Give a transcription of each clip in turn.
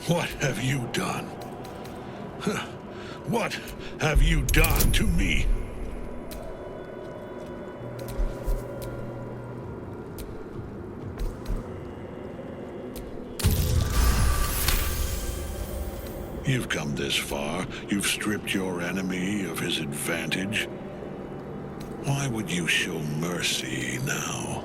What have you done? What have you done to me? You've come this far. You've stripped your enemy of his advantage. Why would you show mercy now?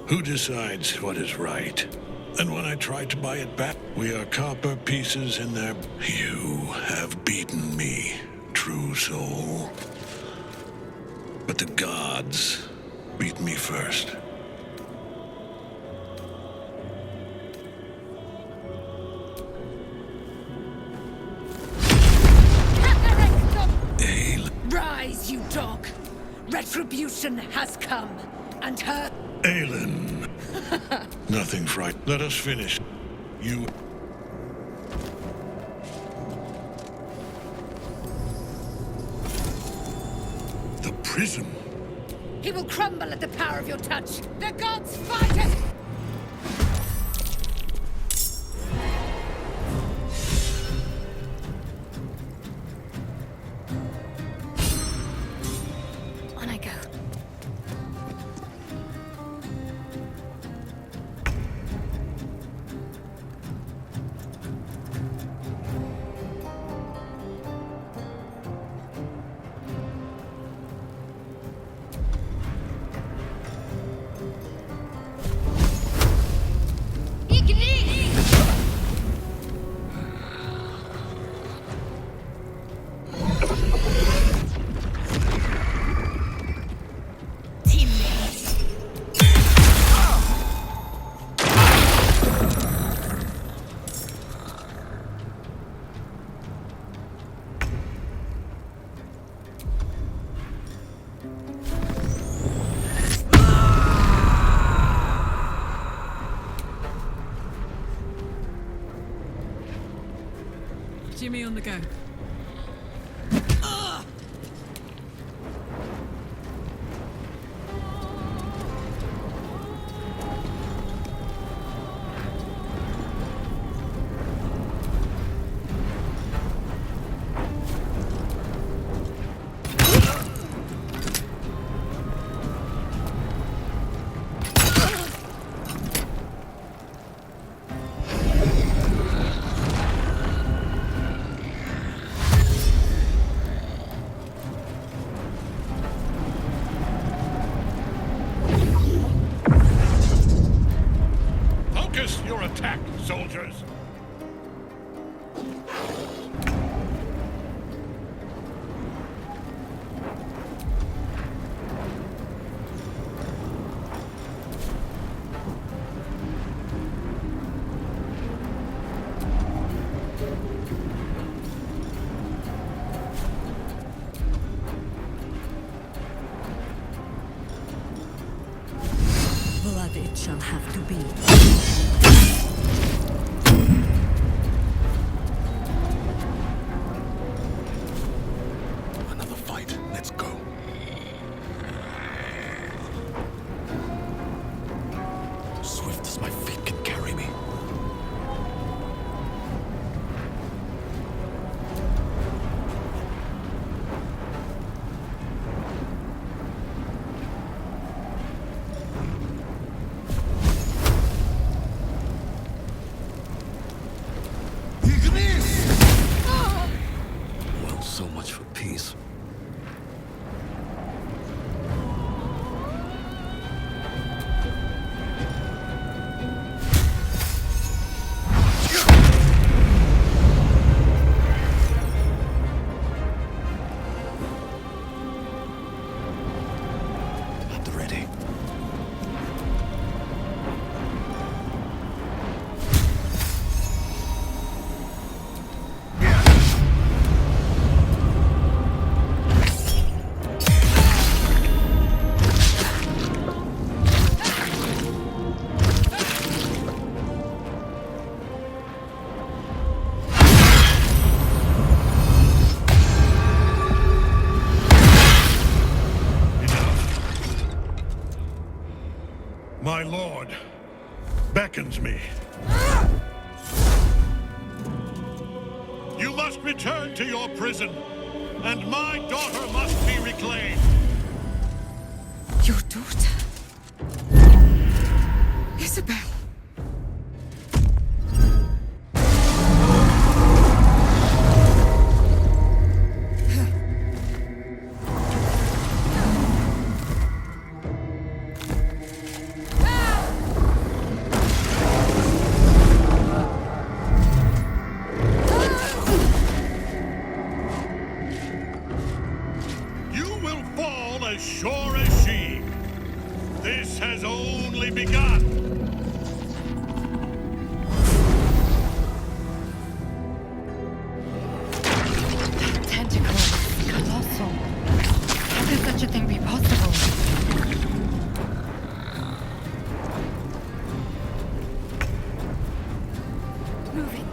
Who decides what is right? And when I try to buy it back, we are copper pieces in their... You have beaten me, true soul. But the gods beat me first. Rise, you dog! Retribution has come, and her... Aelin. Nothing fright. Let us finish. You... The prison. He will crumble at the power of your touch. The gods fight it! On I go. Jimmy on the go. Your attack, soldiers! Blood it shall have to be. My lord beckons me. You must return to your prison, and my daughter must be reclaimed. Your daughter? Isabel. You will fall as sure as she. This has only begun. Tentacles. Colossal. How can such a thing be possible? Moving.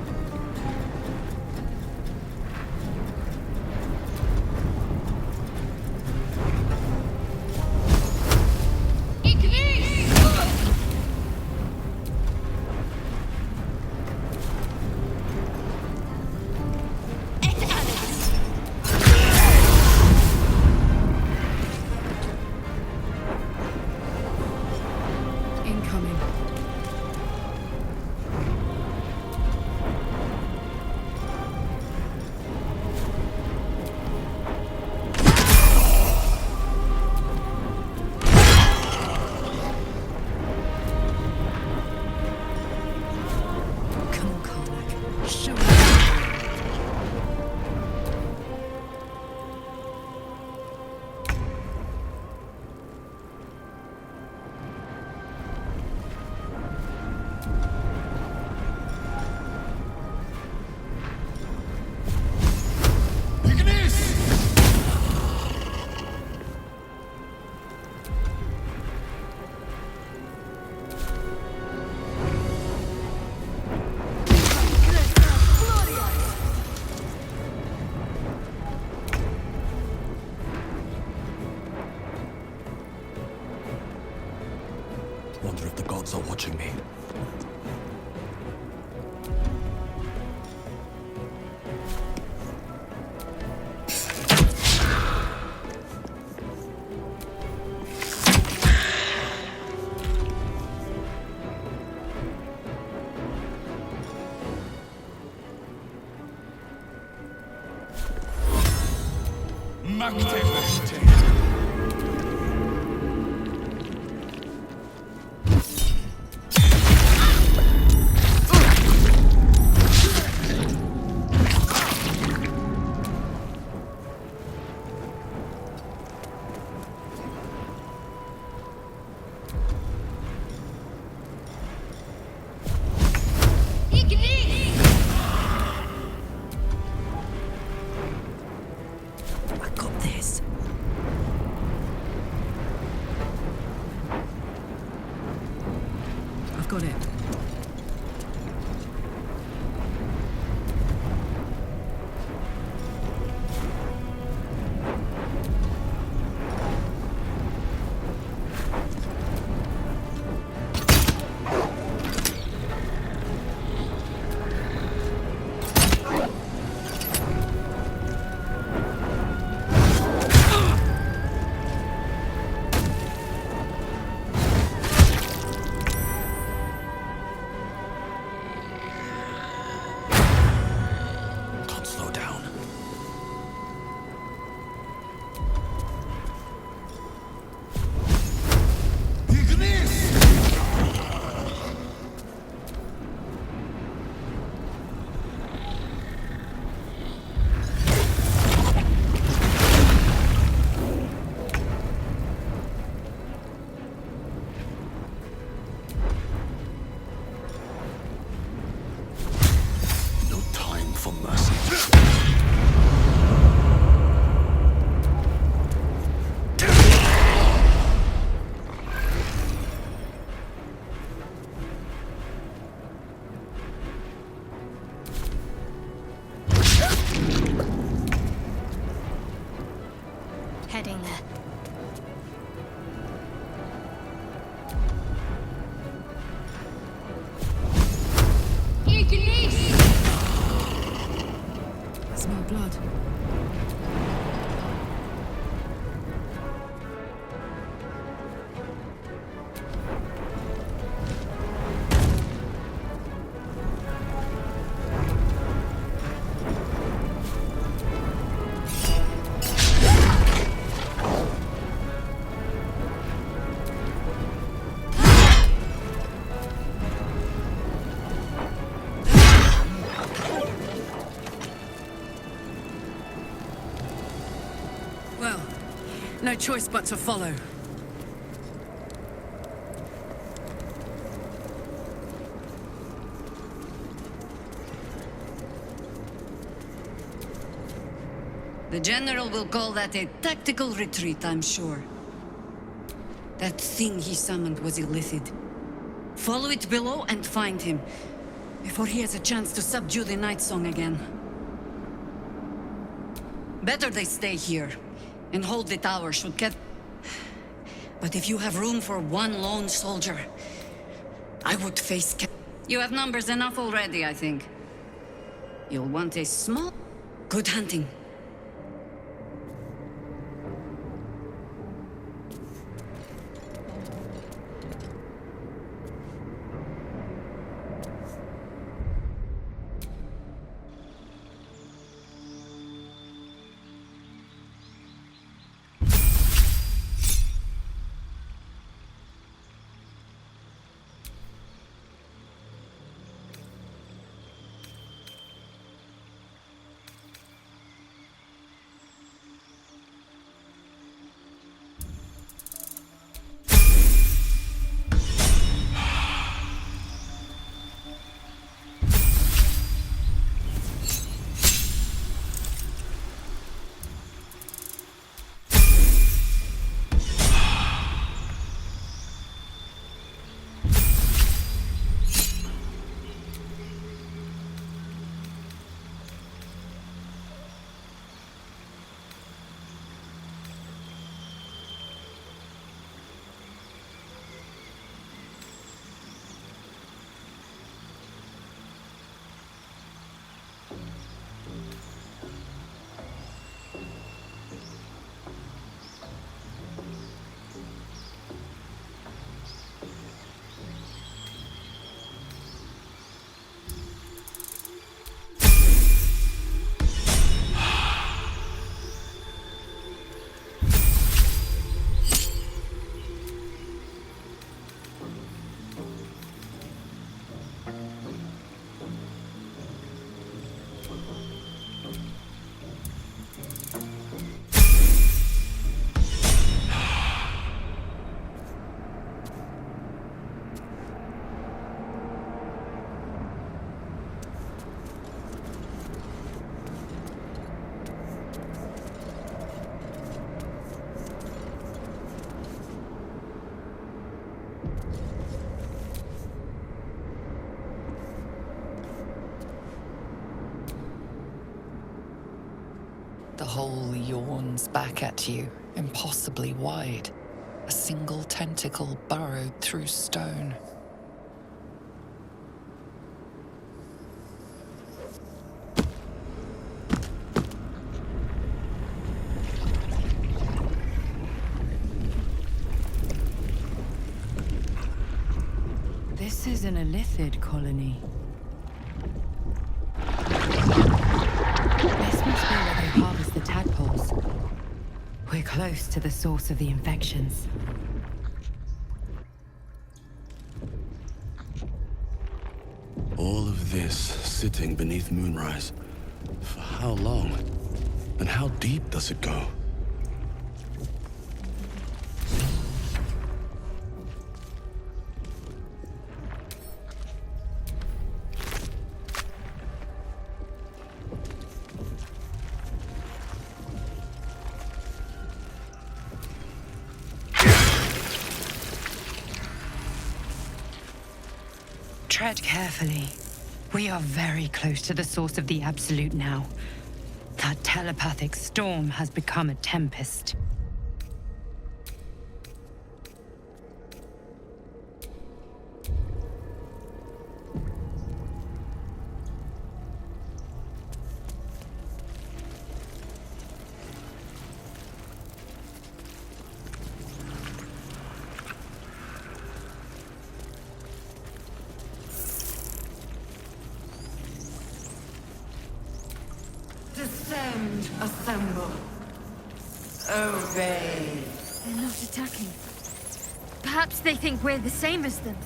Incoming. Come on, Carmack. Show me. Wonder if the gods are watching me. I got this. I've got it. smell blood. Well, no choice but to follow. The General will call that a tactical retreat, I'm sure. That thing he summoned was illithid. Follow it below and find him, before he has a chance to subdue the Night Song again. Better they stay here, and hold the tower should get... But if you have room for one lone soldier, I would face... You have numbers enough already, I think. You'll want a small... Good hunting. The hole yawns back at you, impossibly wide. A single tentacle burrowed through stone. This is an illithid colony. This must be where they harvest the tadpoles. We're close to the source of the infections. All of this sitting beneath moonrise. For how long? And how deep does it go? Tread carefully. We are very close to the source of the Absolute now. That telepathic storm has become a tempest. Assemble. Obey. They're not attacking. Perhaps they think we're the same as them.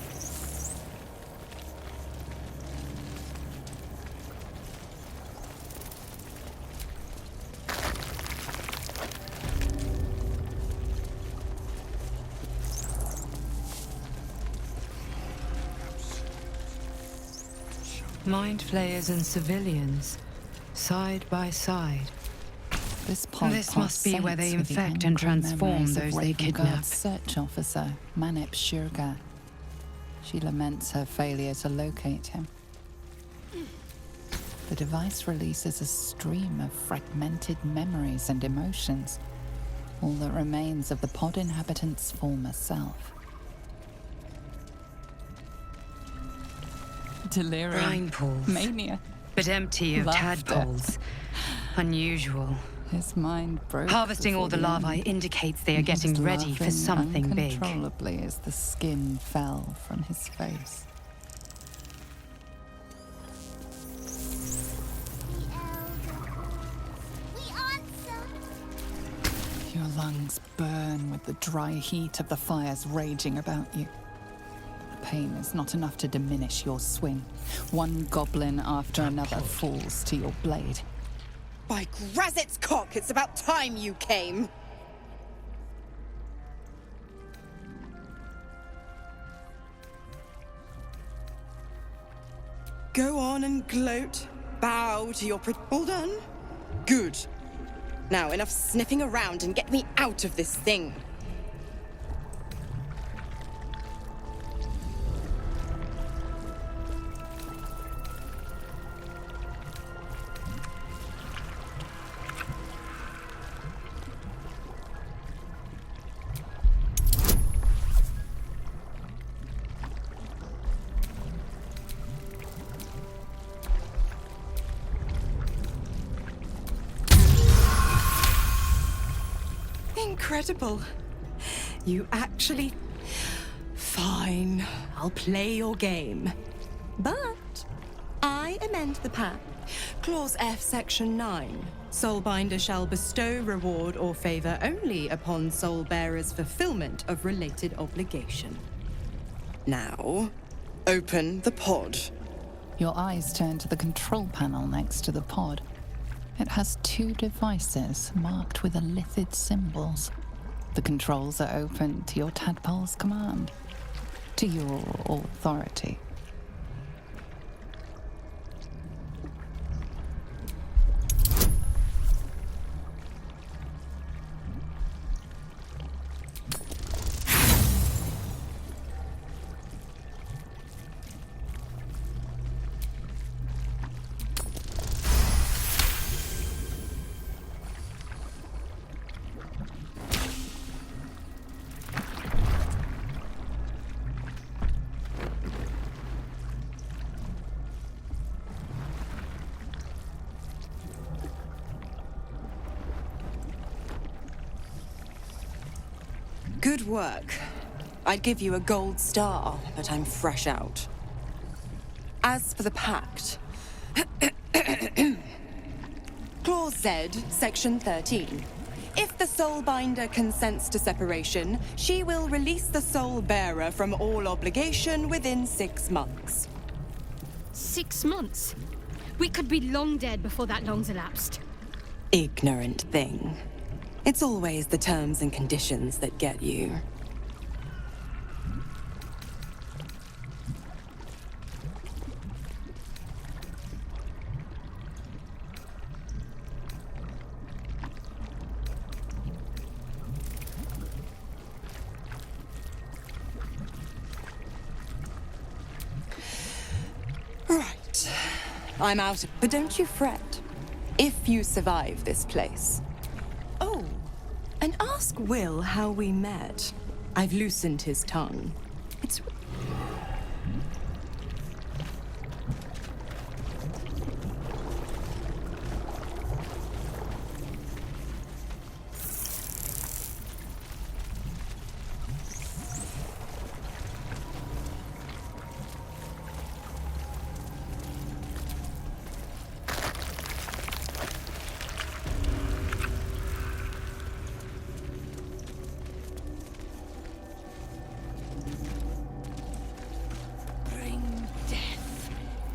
Mind flayers and civilians, side by side. This pod This must be where they pulsates with the infect and angry transform memories of those they Raven kidnap. Guard's search officer, Manep Shurga. She laments her failure to locate him. The device releases a stream of fragmented memories and emotions, all that remains of the pod inhabitant's former self. Delirium. Brine pools. Mania. But empty of Laughter. tadpoles. Unusual. His mind broke. Harvesting all the before larvae end. indicates they are He was getting ready for laughing something big. uncontrollably as the skin fell from his face. Your lungs burn with the dry heat of the fires raging about you. The pain is not enough to diminish your swing. One goblin after another falls to your blade. By Grazit's cock, it's about time you came! Go on and gloat. Bow to your all done? Good. Now, enough sniffing around and get me out of this thing. Incredible. You actually... Fine. I'll play your game. But I amend the pact. Clause F, Section 9. Soulbinder shall bestow reward or favor only upon soul bearers' fulfillment of related obligation. Now, open the pod. Your eyes turn to the control panel next to the pod. It has two devices marked with elithid symbols. The controls are open to your tadpole's command, to your authority. Good work. I'd give you a gold star, but I'm fresh out. As for the pact... Clause Z, Section 13. If the Soulbinder consents to separation, she will release the Soul Bearer from all obligation within 6 months. 6 months? We could be long dead before that long's elapsed. Ignorant thing. It's always the terms and conditions that get you. Right. I'm out, but don't you fret. If you survive this place. Oh, and ask Will how we met. I've loosened his tongue. It's...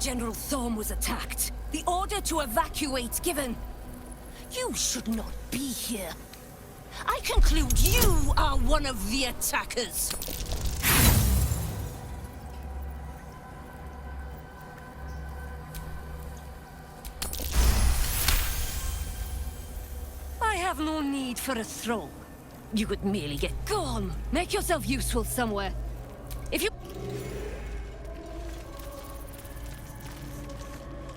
General Thorm was attacked. The order to evacuate given. You should not be here. I conclude you are one of the attackers. I have no need for a throne. You could merely get gone. Make yourself useful somewhere. If you...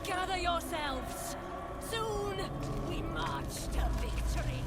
Gather yourselves. Soon, we march to victory.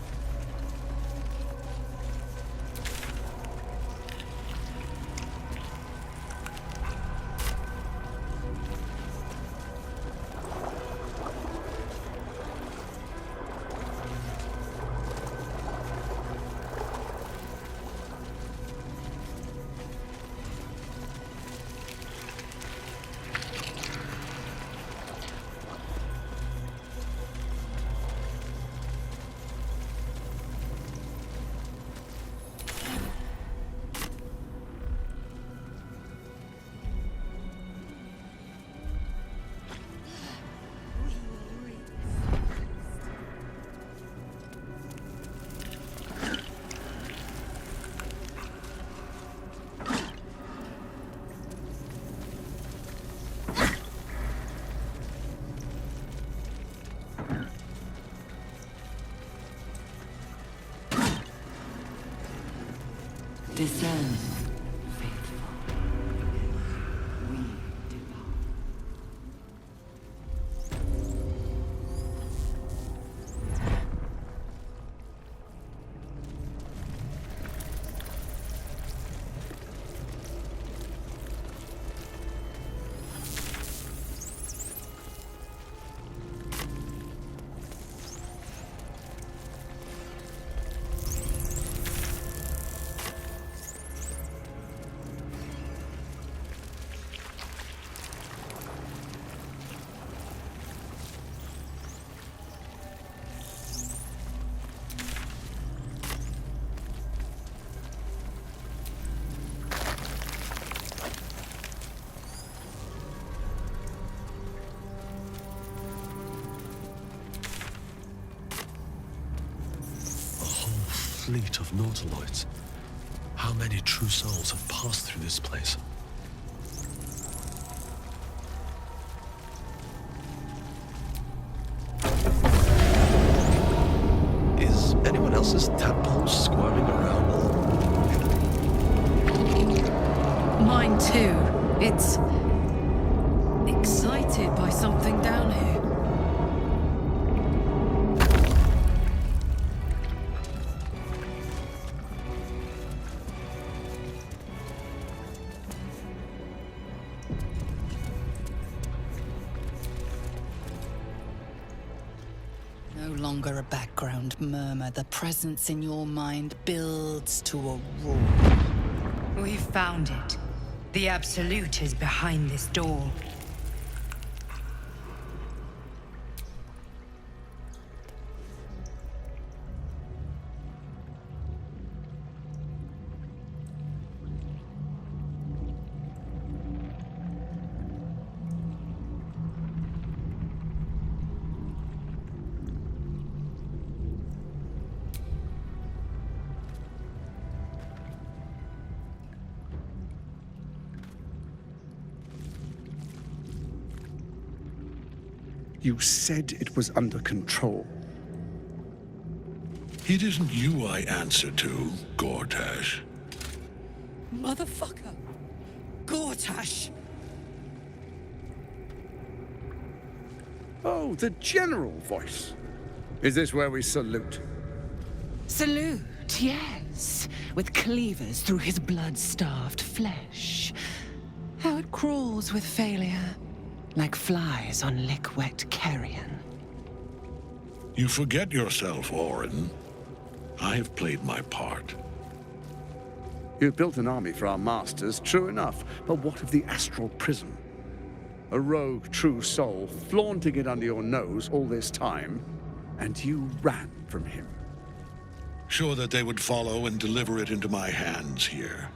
Descend, faithful. We depart. Fleet of Nautiloids. How many true souls have passed through this place? Is anyone else's tadpole squirming around? Mine too. It's... excited by something down here. No longer a background murmur. The presence in your mind builds to a roar. We found it. The Absolute is behind this door. You said it was under control. It isn't you I answer to, Gortash. Motherfucker! Gortash! Oh, the general voice. Is this where we salute? Salute, yes. With cleavers through his blood-starved flesh. How it crawls with failure. Like flies on lick-wet carrion. You forget yourself, Orin. I have played my part. You've built an army for our masters, true enough. But what of the astral prison? A rogue true soul flaunting it under your nose all this time, and you ran from him. Sure that they would follow and deliver it into my hands here.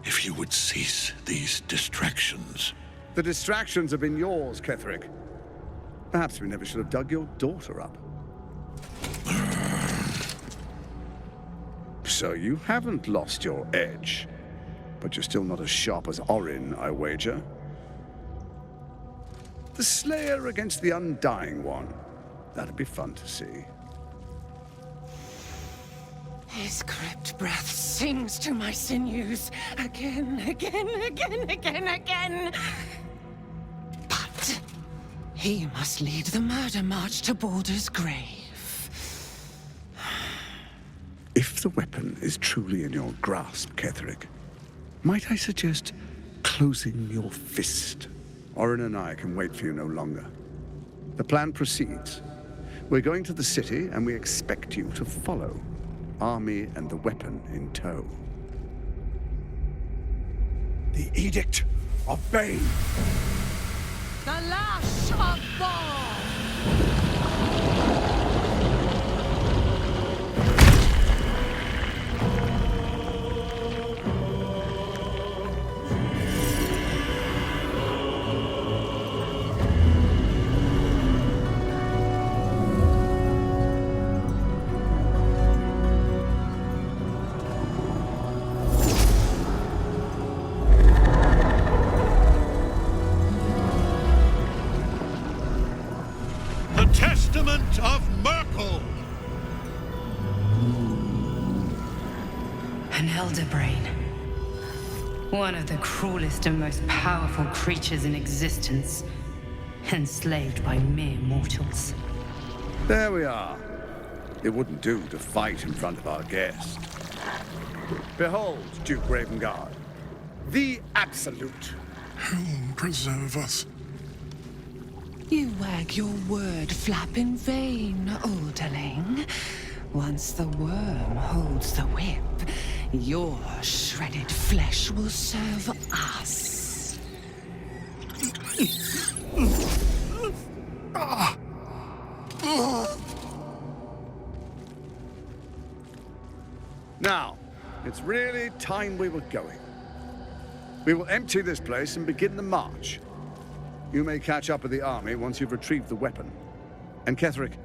If you would cease these distractions. The distractions have been yours, Ketherick. Perhaps we never should have dug your daughter up. So you haven't lost your edge, but you're still not as sharp as Orin, I wager. The Slayer against the Undying One. That'd be fun to see. His crypt breath sings to my sinews again, again, again, again, again. But he must lead the murder march to Baldur's grave. If the weapon is truly in your grasp, Ketherick, might I suggest closing your fist? Orin and I can wait for you no longer. The plan proceeds. We're going to the city, and we expect you to follow. Army and the weapon in tow. The Edict of Bane. The Lash of Baldur! Testament of Merkel! An elder brain. One of the cruelest and most powerful creatures in existence. Enslaved by mere mortals. There we are. It wouldn't do to fight in front of our guest. Behold, Duke Ravengard. The Absolute. Whom preserve us? You wag your word flap in vain, olderling. Once the worm holds the whip, your shredded flesh will serve us. Now, it's really time we were going. We will empty this place and begin the march. You may catch up with the army once you've retrieved the weapon. And Ketherick,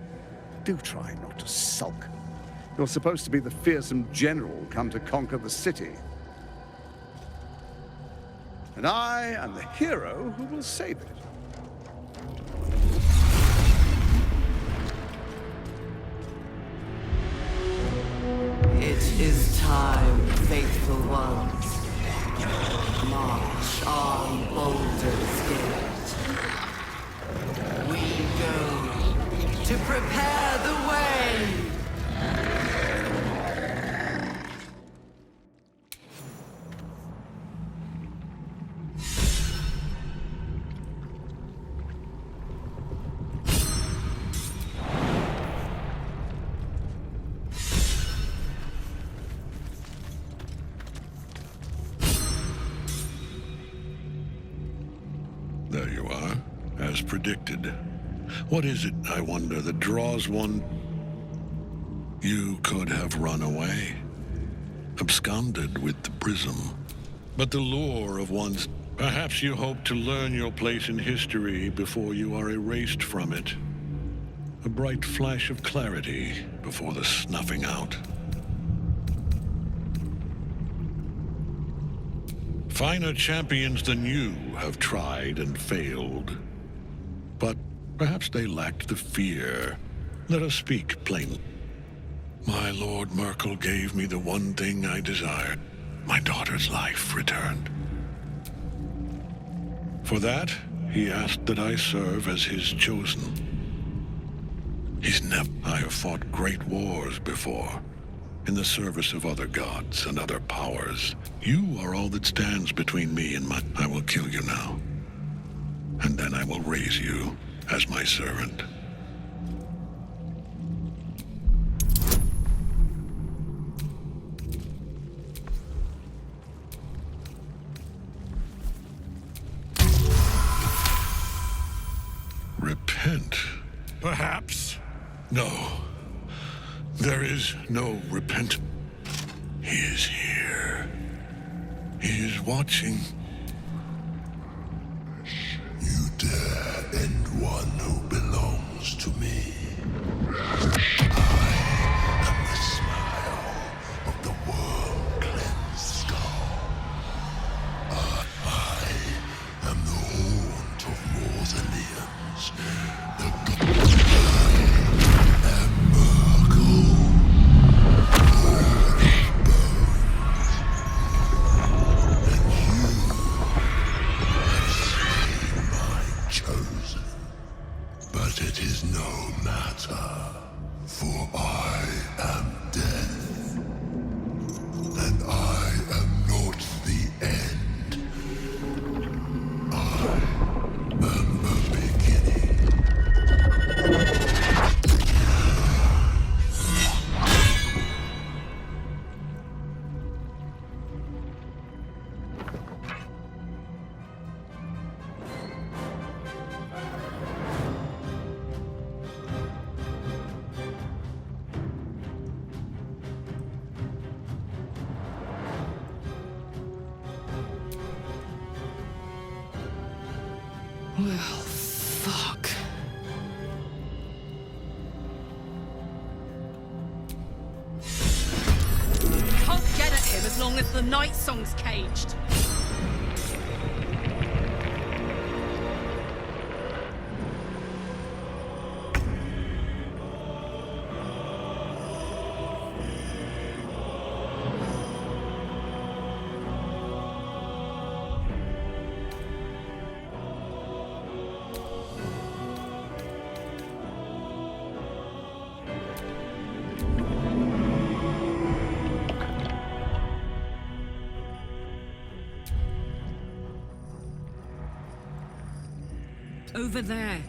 do try not to sulk. You're supposed to be the fearsome general come to conquer the city. And I am the hero who will save it. It is time, faithful ones. March on Baldur's Gate. We go to prepare the way. There you are, as predicted. What is it, I wonder, that draws one? You could have run away, absconded with the prism. But the lure of one's... Perhaps you hope to learn your place in history before you are erased from it. A bright flash of clarity before the snuffing out. Finer champions than you have tried and failed. But perhaps they lacked the fear. Let us speak plainly. My Lord Merkel gave me the one thing I desired. My daughter's life returned. For that, he asked that I serve as his chosen. I have fought great wars before, in the service of other gods and other powers. You are all that stands between me and my... I will kill you now. And then I will raise you as my servant. Repent? Perhaps. No. There is no repentance. He is here. He is watching. is no matter, for I am death, and I am not the end. I am the beginning. Well, fuck. Can't get at him as long as the night song's caged. Over there.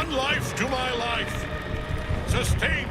One life to my life. Sustain.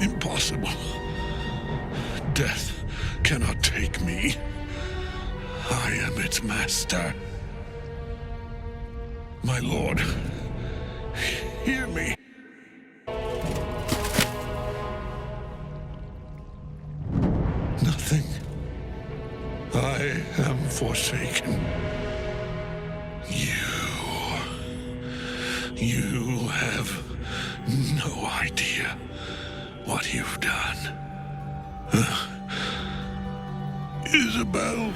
Impossible. Death cannot take me. I am its master. My lord, hear me. Nothing. I am forsaken. You have no idea what you've done. Isabel.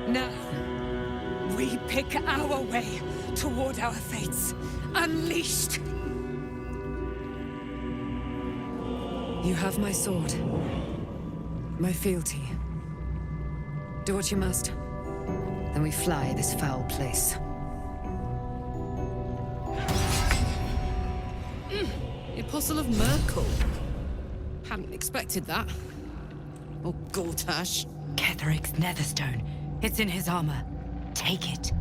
Now, we pick our way toward our fates. Unleashed! You have my sword. My fealty. Do what you must. Then we fly this foul place. The Apostle of Merkel. Hadn't expected that. Or Gortash. Ketheric's Netherstone. It's in his armor. Take it.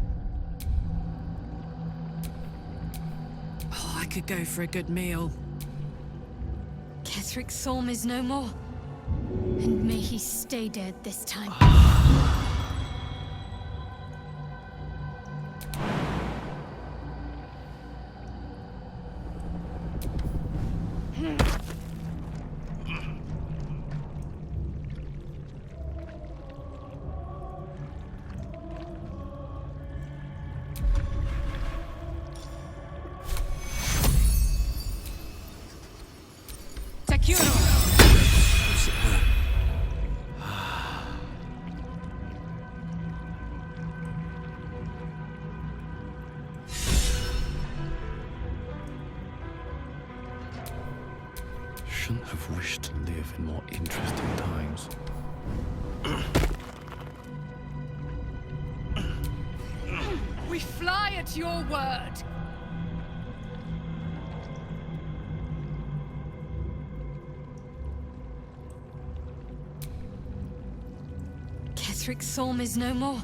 Oh, I could go for a good meal. Ketheric's Psalm is no more. And may he stay dead this time. Shouldn't have wished to live in more interesting times. We fly at your word! Kethric's Psalm is no more.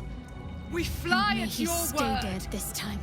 We fly May at he your stay word! dead this time.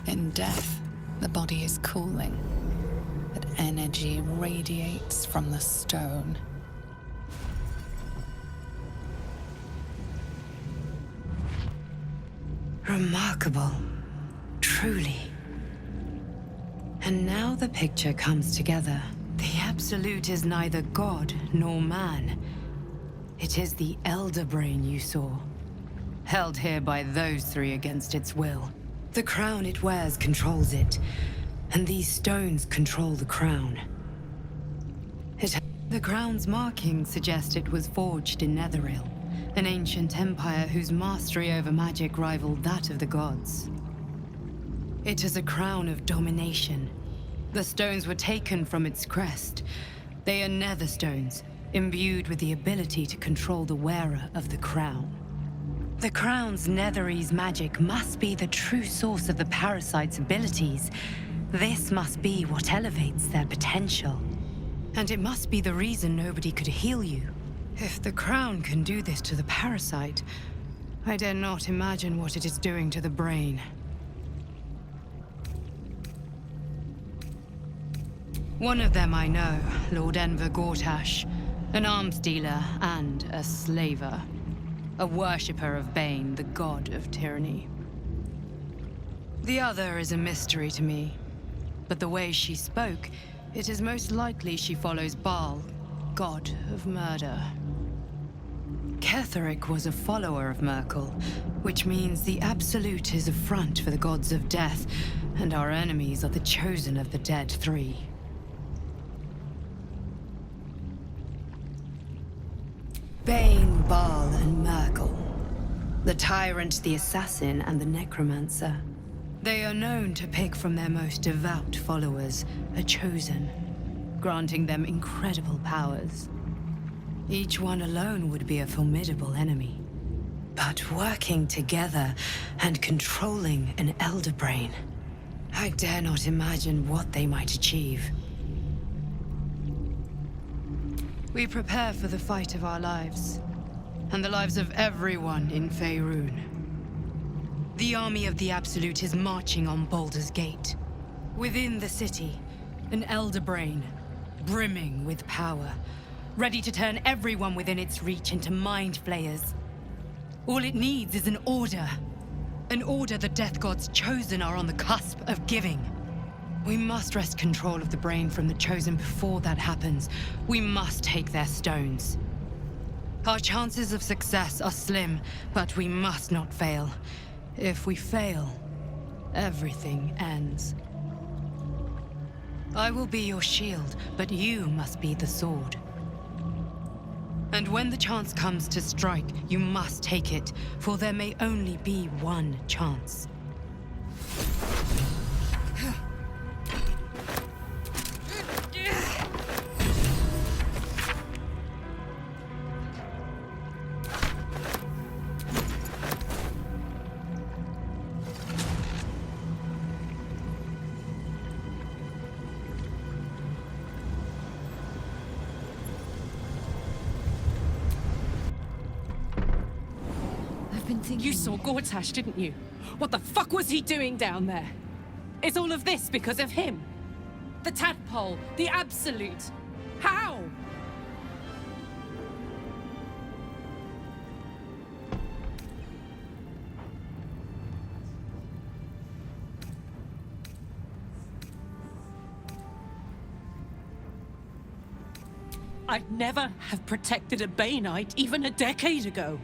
In death, the body is cooling, but energy radiates from the stone. Remarkable. Truly. And now the picture comes together. The Absolute is neither god nor man. It is the Elder Brain you saw, held here by those three against its will. The crown it wears controls it, and these stones control the crown. The crown's markings suggest it was forged in Netheril, an ancient empire whose mastery over magic rivaled that of the gods. It is a crown of domination. The stones were taken from its crest. They are nether stones, imbued with the ability to control the wearer of the crown. The crown's Netherese magic must be the true source of the parasite's abilities. This must be what elevates their potential. And it must be the reason nobody could heal you. If the crown can do this to the parasite, I dare not imagine what it is doing to the brain. One of them I know, Lord Enver Gortash, an arms dealer and a slaver. A worshipper of Bane, the god of tyranny. The other is a mystery to me, but the way she spoke, it is most likely she follows Baal, god of murder. Ketheric was a follower of Merkel, which means the Absolute is a front for the gods of death, and our enemies are the chosen of the dead three. Bane, Baal, and Merkel. The tyrant, the assassin, and the necromancer. They are known to pick from their most devout followers a chosen, granting them incredible powers. Each one alone would be a formidable enemy. But working together and controlling an Elder Brain, I dare not imagine what they might achieve. We prepare for the fight of our lives, and the lives of everyone in Faerun. The army of the Absolute is marching on Baldur's Gate. Within the city, an Elder Brain, brimming with power, ready to turn everyone within its reach into mind flayers. All it needs is an order the Death God's chosen are on the cusp of giving. We must wrest control of the brain from the chosen before that happens. We must take their stones. Our chances of success are slim, but we must not fail. If we fail, everything ends. I will be your shield, but you must be the sword. And when the chance comes to strike, you must take it, for there may only be one chance. been thinking... You saw Gortash, didn't you? What the fuck was he doing down there? Is all of this because of him? The tadpole, the Absolute. How? I'd never have protected a Bay Knight even a decade ago.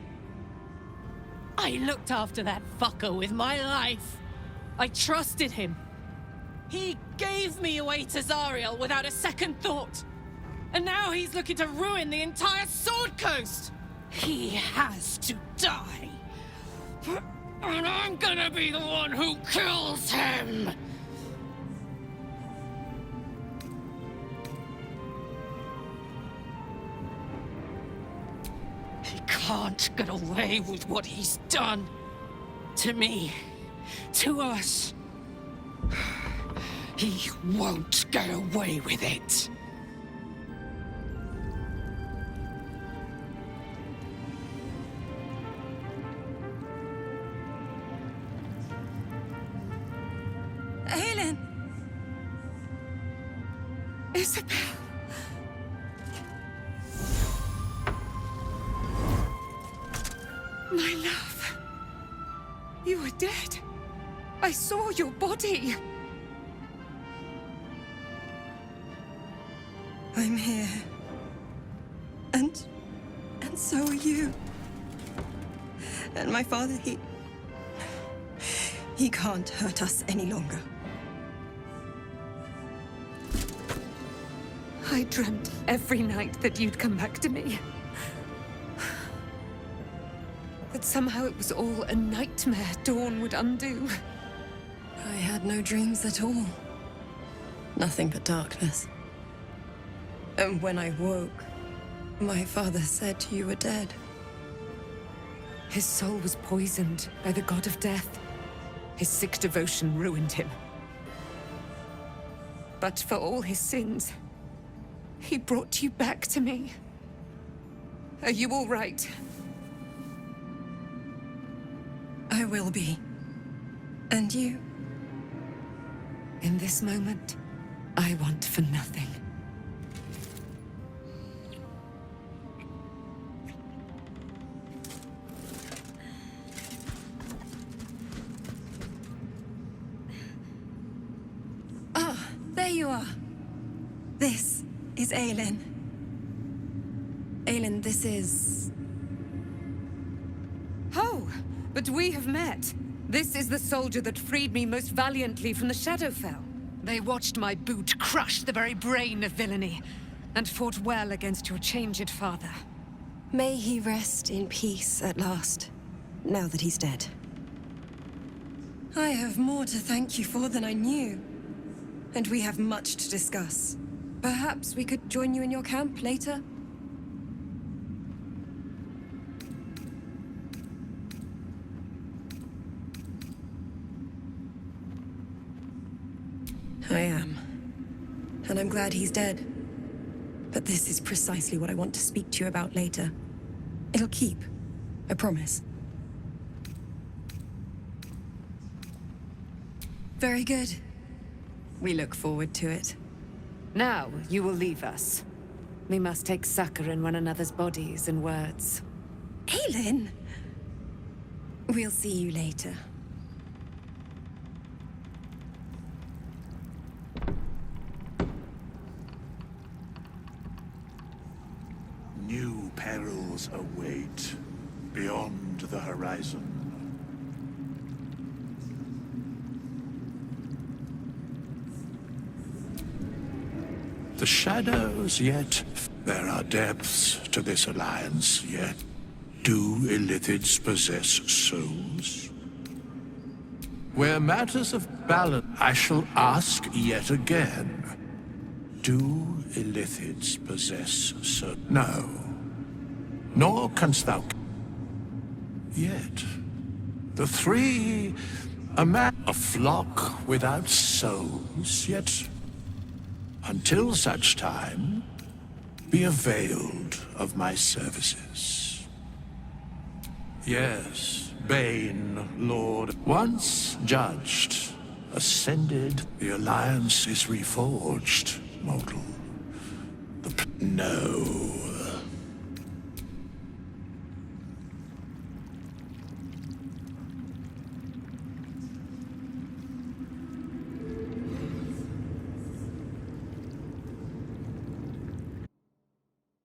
I looked after that fucker with my life. I trusted him. He gave me away to Zariel without a second thought. And now he's looking to ruin the entire Sword Coast. He has to die. And I'm gonna be the one who kills him. He can't get away with what he's done. To me. To us. He won't get away with it. Aelin! Isabel! My love. You were dead. I saw your body. I'm here. And so are you. And my father, he can't hurt us any longer. I dreamt every night that you'd come back to me. That somehow it was all a nightmare Dawn would undo. I had no dreams at all. Nothing but darkness. And when I woke, my father said you were dead. His soul was poisoned by the god of death. His sick devotion ruined him. But for all his sins, he brought you back to me. Are you all right? I will be. And you? In this moment, I want for nothing. Ah, there you are. This is Aelin. Aelin, this is... Oh, but we have met. This is the soldier that freed me most valiantly from the Shadowfell. They watched my boot crush the very brain of villainy, and fought well against your changed father. May he rest in peace at last, now that he's dead. I have more to thank you for than I knew. And we have much to discuss. Perhaps we could join you in your camp later? I am. And I'm glad he's dead. But this is precisely what I want to speak to you about later. It'll keep. I promise. Very good. We look forward to it. Now, you will leave us. We must take succor in one another's bodies and words. Aelin! We'll see you later. New perils await beyond the horizon. The shadows yet. There are depths to this alliance yet. Do illithids possess souls? Where matters of balance, I shall ask yet again. Do illithids possess souls? No. Nor canst thou. Yet, the three, a flock without souls, yet until such time, be availed of my services. Yes, bane, Lord. Once judged, ascended, the alliance is reforged, mortal. No.